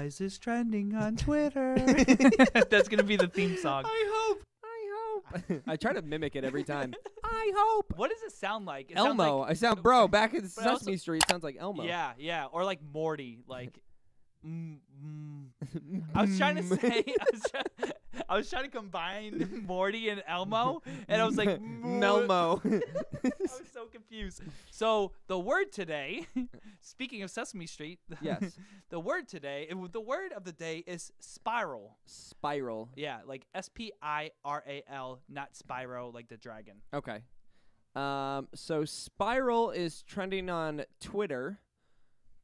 Franchise is trending on Twitter. That's gonna be the theme song. I hope. I try to mimic it every time. I hope. What does it sound like? It Elmo. sounds like, bro, back in but Sesame also- Street, it sounds like Elmo. Yeah, or like Morty, like. I was trying to say, I was trying to combine Morty and Elmo, and I was like, Melmo. I was so confused. So the word today, speaking of Sesame Street, Yes. the word the word of the day is spiral. Spiral. Yeah, like Spiral, not Spyro, like the dragon. Okay. So Spiral is trending on Twitter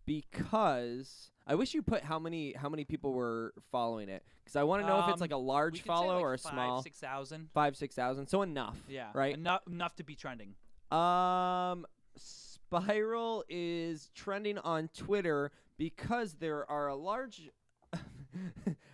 because I wish you put how many people were following it, because I want to know if it's like a large we could follow say like or a 5,000, small. 6,000. 5,000-6,000. So enough. Yeah, Right. Enough to be trending. Spiral is trending on Twitter because there are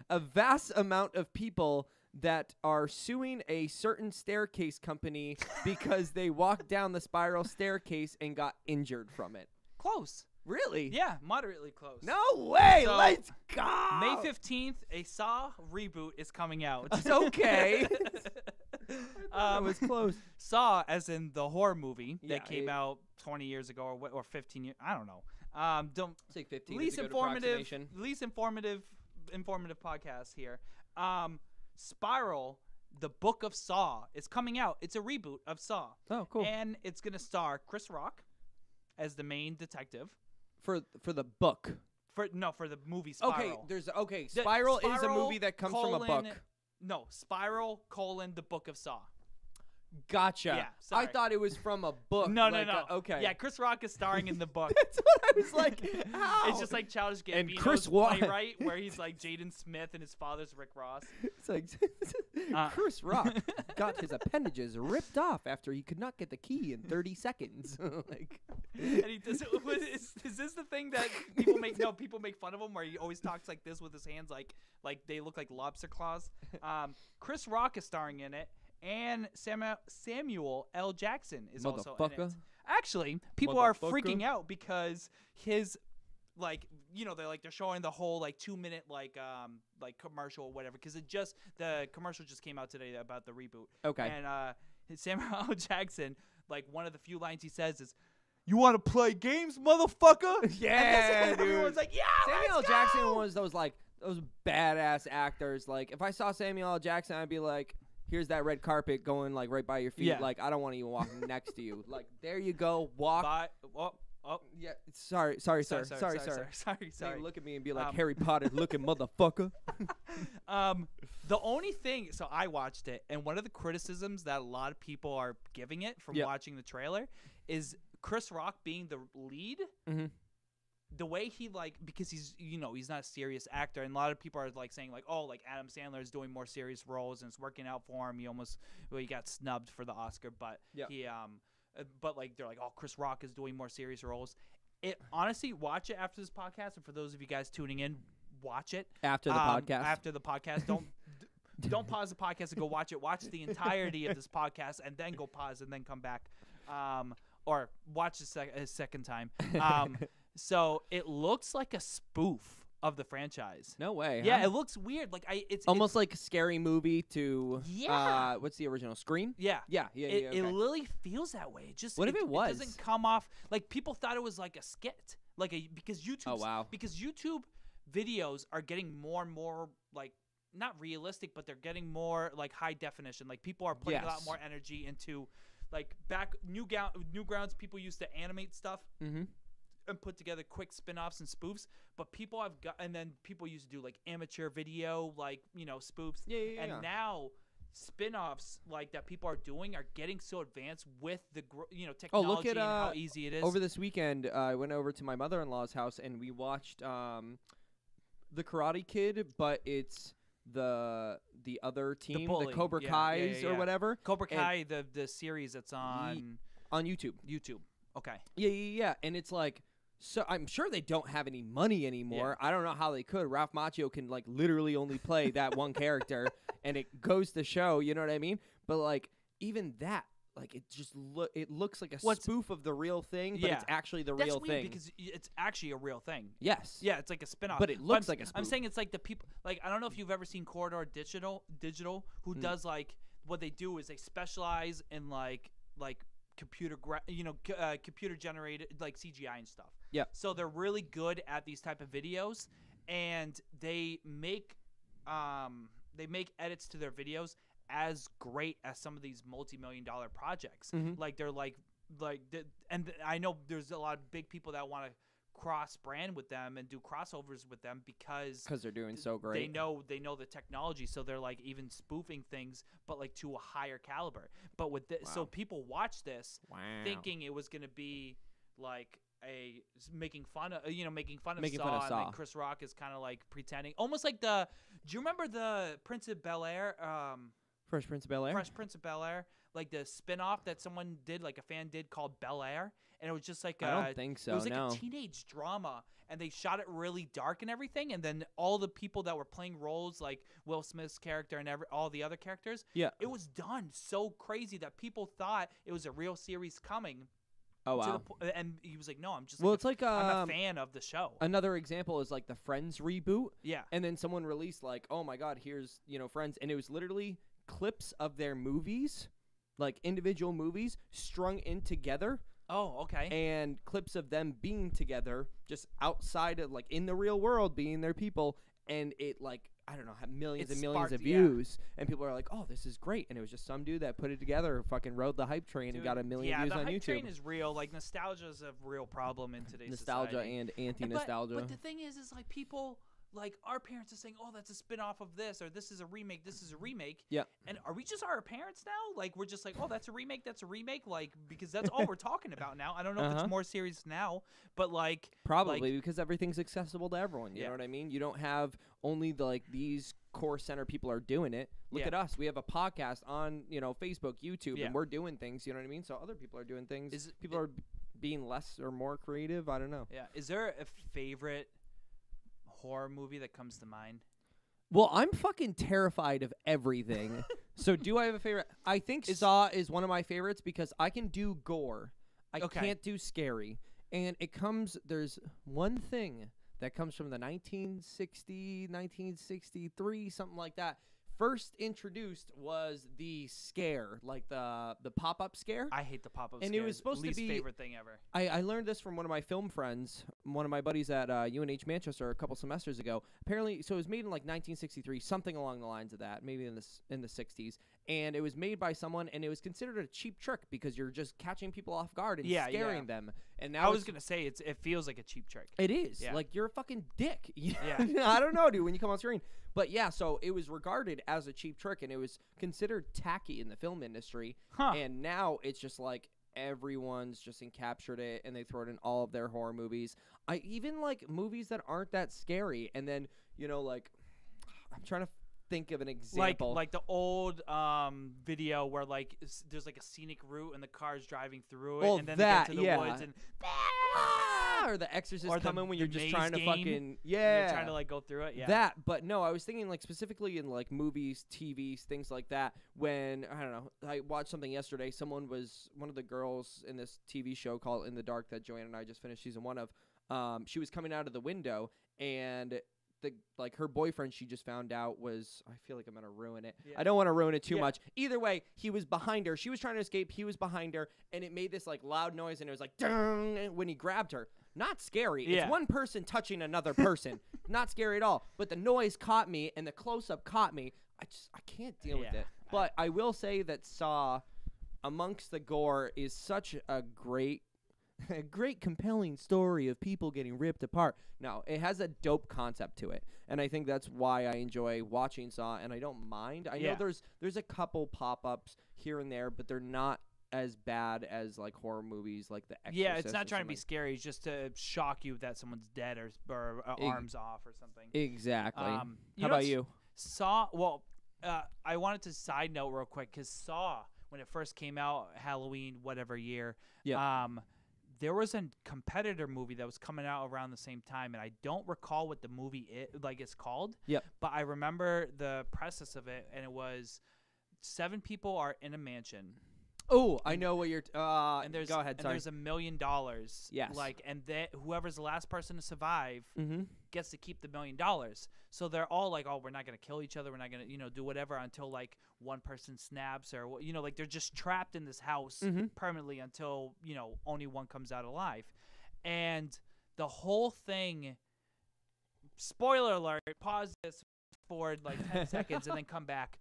a vast amount of people that are suing a certain staircase company because they walked down the spiral staircase and got injured from it. Close. Really? Yeah, moderately close. No way. So, Let's go. May 15th, a Saw reboot is coming out. It's okay. That was close. Saw, as in the horror movie Yeah, that came out 20 years ago or 15 years. I don't know. Don't It's like 15. least is a good informative, approximation. least informative podcast here. Spiral, the Book of Saw, is coming out. It's a reboot of Saw. Oh, cool. And it's gonna star Chris Rock as the main detective. For the book. For the movie Spiral. Okay. The Spiral is a Spiral, movie that comes from a book. No, Spiral, the Book of Saw. Gotcha. Yeah, I sorry. thought it was from a book. No. Okay. Yeah, Chris Rock is starring in the book. That's what I was like. How? It's just like Childish And Gambino's Chris Wa- playwright, where he's like Jaden Smith and his father's Rick Ross. It's like Chris Rock got his appendages ripped off after he could not get the key in 30 seconds. Like, And he does. Is this the thing that people make? No, people make fun of him, where he always talks like this with his hands, like they look like lobster claws. Chris Rock is starring in it, and Samuel L. Jackson is also in it. Motherfucker. Actually, people are Motherfucker. freaking out because his, they're showing the whole 2-minute commercial or whatever, because the commercial just came out today about the reboot. Okay. And Samuel L. Jackson, one of the few lines he says is, "You want to play games, motherfucker?" Yeah, and dude. everyone's like, "Yeah, Samuel L. let's Jackson go!" was those badass actors. Like, if I saw Samuel L. Jackson, I'd be like, here's that red carpet going right by your feet. Yeah. Like, I don't want to even walk next to you. Like, there you go. Walk. Bye. Yeah. Sorry, sir. Sorry. Sorry. Look at me and be like, Um, Harry Potter looking motherfucker. The only thing, so I watched it, and one of the criticisms that a lot of people are giving it from watching the trailer is Chris Rock being the lead. Mm-hmm. The way he because he's not a serious actor, and a lot of people are saying Adam Sandler is doing more serious roles and it's working out for him. He got snubbed for the Oscar, but he they're like, oh, Chris Rock is doing more serious roles. Honestly, watch it after this podcast, and for those of you guys tuning in, watch it After the podcast. After the podcast, don't pause the podcast and go watch it. Watch the entirety of this podcast and then go pause and then come back, or watch a second time. So it looks like a spoof of the franchise. No way. Yeah, huh? it looks weird. It's almost like a scary movie to. Yeah. What's the original? Scream? Yeah. Okay. It literally feels that way. What if it was? It doesn't come off people thought it was like a skit, because YouTube. Oh, wow. Because YouTube videos are getting more and more not realistic, but they're getting more high definition. People are putting a lot more energy into Newgrounds. People used to animate stuff. Mm-hmm. And put together quick spin-offs and spoofs, but people have got, and then people used to do amateur video, spoofs. Yeah. And now spin-offs that people are doing are getting so advanced with the technology and how easy it is. Over this weekend, I went over to my mother-in-law's house and we watched The Karate Kid, but it's the other team, the Cobra Kai's or whatever. Cobra Kai, the series that's on YouTube. Okay. Yeah. And it's so I'm sure they don't have any money anymore. Yeah. I don't know how they could. Ralph Macchio can literally only play that one character, and it goes to show, you know what I mean? But even that, like it just it looks like a spoof of the real thing, but it's actually the real thing. Because it's actually a real thing. Yes. Yeah, it's like a spin-off. But it looks like a spoof. I'm saying it's like the people, like, I don't know if you've ever seen Corridor Digital, who does, like, what they do is they specialize in like computer generated like CGI and stuff. Yeah. So they're really good at these type of videos, and they make edits to their videos as great as some of these multi-million-dollar projects. Like they're and I know there's a lot of big people that want to cross brand with them and do crossovers with them because they're doing so great. They know the technology, so they're like even spoofing things, but like to a higher caliber. But with this, so people watch this thinking it was gonna be like making fun of Saw, and then Chris Rock is kind of like pretending, almost like do you remember the Prince of Bel-Air? Fresh Prince of Bel-Air? Fresh Prince of Bel-Air, like the spin-off that someone did, like a fan did, called Bel-Air, and it was just like I don't think so. It was like a teenage drama, and they shot it really dark and everything, and then all the people that were playing roles, like Will Smith's character and all the other characters, it was done so crazy that people thought it was a real series coming. Oh, wow. And he was like, no, I'm just I'm a fan of the show. Another example is like the Friends reboot. Yeah. And then someone released like, oh my God, here's, Friends. And it was literally clips of their movies, like individual movies strung in together. Oh, okay. And clips of them being together just outside of, like, in the real world, being their people. And it, like, I don't know, had millions and millions of views. Yeah. And people are like, oh, this is great. And it was just some dude that put it together, fucking rode the hype train and got a million views on YouTube. Yeah, the hype train is real. Like, nostalgia is a real problem in today's society. Nostalgia and anti-nostalgia. But the thing is like, people... Like, our parents are saying, oh, that's a spin-off of this, or this is a remake, this is a remake. Yeah. And are we just our parents now? Like, we're just like, oh, that's a remake, like, because that's all we're talking about now. I don't know if it's more serious now, but, like... Probably, because everything's accessible to everyone, you know what I mean? You don't have only, these core center people are doing it. Look at us. We have a podcast on, Facebook, YouTube, and we're doing things, you know what I mean? So other people are doing things. People are being less or more creative. I don't know. Yeah. Is there a favorite... horror movie that comes to mind? Well, I'm fucking terrified of everything. So do I have a favorite? I think Saw is one of my favorites because I can do gore. I can't do scary. And there's one thing that comes from the 1963, something like that. First introduced was the scare, like the pop-up scare. I hate the pop-up scare. And it was supposed to be favorite thing ever. I learned this from one of my film friends, one of my buddies at UNH Manchester a couple semesters ago. Apparently, so it was made in like 1963, something along the lines of that, maybe in the 60s. And it was made by someone, and it was considered a cheap trick because you're just catching people off guard and scaring them. And now I was gonna say it feels like a cheap trick. It is. Yeah. Like, you're a fucking dick. I don't know, dude. When you come on screen. But yeah, so it was regarded as a cheap trick, and it was considered tacky in the film industry. And now it's just like everyone's just encaptured it, and they throw it in all of their horror movies. I even like movies that aren't that scary, and then like I'm trying to think of an example, like the old video where like there's like a scenic route and the car's driving through it, and then they get to the woods and. Or The Exorcist coming when you're just trying to fucking you're trying to like go through it. Yeah. That, but no, I was thinking like specifically in like movies, TVs, things like that. When I don't know, I watched something yesterday. One of the girls in this TV show called In the Dark that Joanne and I just finished season 1 of. She was coming out of the window and her boyfriend she just found out was, I feel like I'm gonna ruin it. Yeah. I don't want to ruin it too much. Either way, he was behind her. She was trying to escape. He was behind her, and it made this like loud noise, and it was like ding when he grabbed her. Not scary. It's one person touching another person. Not scary at all. But the noise caught me, and the close up caught me. I can't deal with it. But I will say that Saw, amongst the gore, is such a great compelling story of people getting ripped apart. No, it has a dope concept to it, and I think that's why I enjoy watching Saw, and I don't mind. I know there's a couple pop-ups here and there, but they're not as bad as like horror movies like The Exorcist. Yeah, it's not trying to be scary. It's just to shock you that someone's dead or arms off or something. Exactly. How about you? Saw. Well, I wanted to side note real quick because Saw, when it first came out, Halloween, whatever year. Yeah. There was a competitor movie that was coming out around the same time, and I don't recall what the movie is called. Yeah. But I remember the preface of it, and it was 7 people are in a mansion. Oh, I know what you're. And there's go ahead. and Sorry. there's $1 million. Yes. Like, and whoever's the last person to survive Mm-hmm. gets to keep the $1 million. So they're all like, oh, we're not gonna kill each other. We're not gonna, do whatever until like one person snaps or like they're just trapped in this house permanently until only one comes out alive. And the whole thing. Spoiler alert. Pause this forward like 10 seconds and then come back.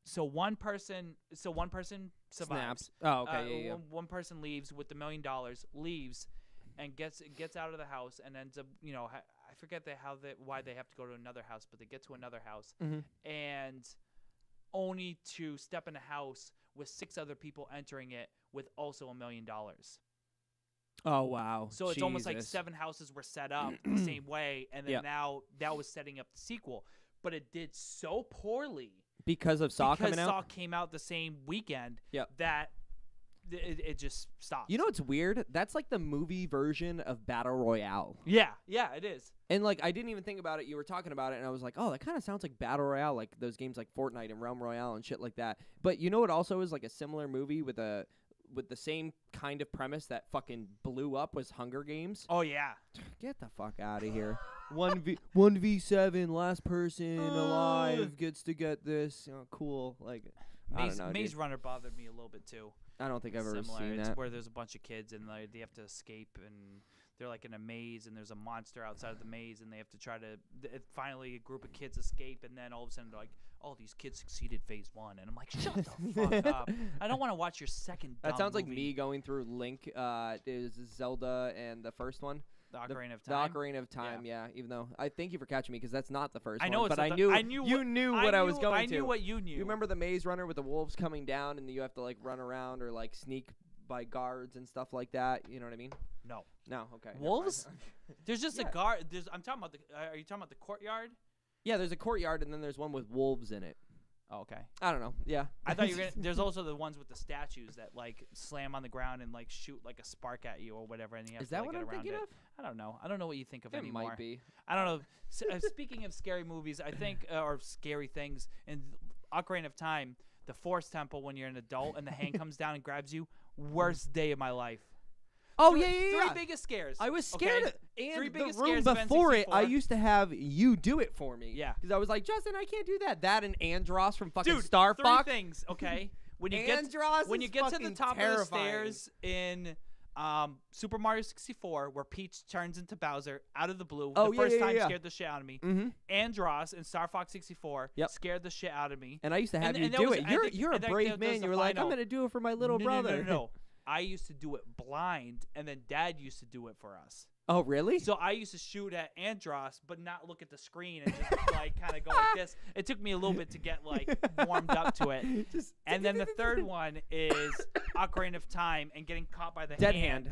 So one person survives. Snaps. Oh, okay. Yeah. One person leaves with the $1 million, leaves, and gets out of the house and ends up, I forget why they have to go to another house, but they get to another house and only to step in a house with 6 other people entering it with also $1 million. Oh, wow. So it's almost like 7 houses were set up the same way, and then now that was setting up the sequel. But it did so poorly because of Saw coming out. Saw came out the same weekend that it just stopped. You know what's weird? That's like the movie version of Battle Royale. Yeah, it is. And like I didn't even think about it. You were talking about it, and I was like, oh, that kind of sounds like Battle Royale, like those games like Fortnite and Realm Royale and shit like that. But you know what also is like a similar movie with the same kind of premise that fucking blew up was Hunger Games. Oh yeah. Get the fuck out of here. 1v7, last person alive gets to get this. Cool. Like I don't know, Maze Runner bothered me a little bit too. I don't think I've ever seen it's that. Where there's a bunch of kids and they have to escape and they're like in a maze and there's a monster outside of the maze and they have to try to finally a group of kids escape and then all of a sudden they're like, oh, these kids succeeded phase 1 and I'm like, shut the fuck up. I don't want to watch your second That sounds movie. like me going through Link is Zelda and the first one. The Ocarina of Time. The Ocarina of Time, yeah. Even though I thank you for catching me because that's not the first I know one. It's but I knew you knew what I was going to. I knew what you knew. You remember the Maze Runner with the wolves coming down and you have to like run around or like sneak by guards and stuff like that? You know what I mean? No. Okay. Wolves? There's just a guard. I'm talking about are you talking about the courtyard? Yeah, there's a courtyard and then there's one with wolves in it. Oh, okay. I don't know. Yeah. I thought you were gonna. There's also the ones with the statues that like slam on the ground and like shoot like a spark at you or whatever, and you have Is to that like, what get I'm around thinking it. of? I don't know. I don't know what you think of It anymore. might be. I don't know. Speaking of scary movies, I think or scary things in Ocarina of Time, the Force Temple when you're an adult and the hand comes down and grabs you. Worst day of my life. Oh, Three biggest scares. I was scared. Okay? And Three the biggest room scares of before it, N64. I used to have you do it for me. Yeah. Because I was like, Justin, I can't do that. That and Andros from fucking Dude, Star Fox. 3 things, okay? When you Andros when you is get to the fucking top terrifying. of the stairs in Super Mario 64, where Peach turns into Bowser out of the blue, the first time scared the shit out of me. Mm-hmm. Andros in Star Fox 64 scared the shit out of me. And I used to have you and do was- it. I You're think- you're a I think brave that man. was You the were like, I'm final. going to do it for my little brother. No. I used to do it blind, and then Dad used to do it for us. Oh, really? So I used to shoot at Andros, but not look at the screen and just like kind of go like this. It took me a little bit to get like warmed up to it. And then the third one is Ocarina of Time and getting caught by the Dead Hand.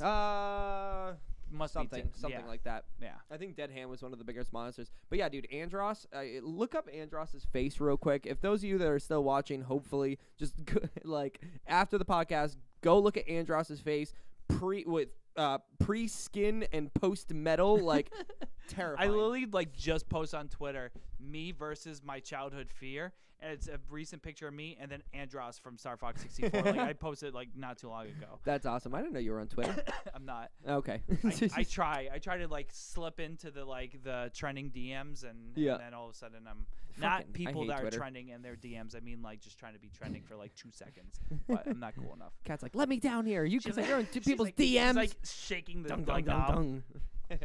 Must something be something like that. Yeah. I think Dead Hand was one of the biggest monsters. But yeah, dude, Andros, look up Andros's face real quick. If those of you that are still watching, hopefully, just go, like after the podcast, go look at Andros's face pre-skin and post-metal, like terrifying. I literally like just post on Twitter me versus my childhood fear, and it's a recent picture of me and then Andros from Star Fox 64. Like I posted like not too long ago. That's awesome. I didn't know you were on Twitter. I'm not. Okay. I try to like slip into the trending DMs and then all of a sudden I'm not people that Twitter. are trending in their DMs. I mean like just trying to be trending for like 2 seconds, but I'm not cool enough. Cat's like, let me down here. You can She's you're in she's people's like, DMs. She's like shaking the dung, like, dung, dung, dung.